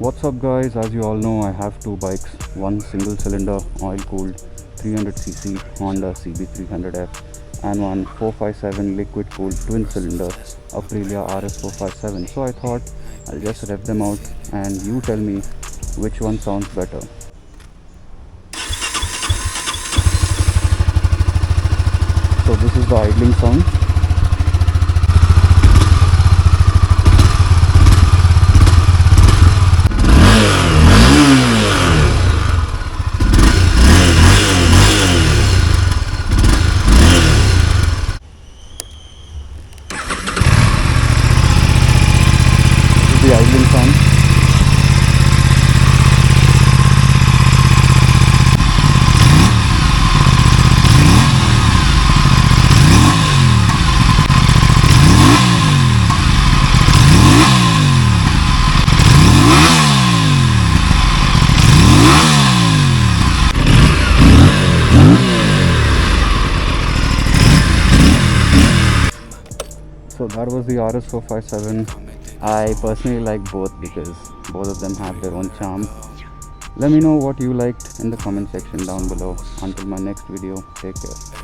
What's up guys, as you all know I have two bikes, one single cylinder oil cooled 300cc Honda CB300F and one 457 liquid cooled twin cylinder Aprilia RS457. So I thought I'll just rev them out and you tell me which one sounds better. So this is the idling sound. The idling sound. So that was the RS457. I personally like both because both of them have their own charm. Let me know what you liked in the comment section down below. Until my next video, take care.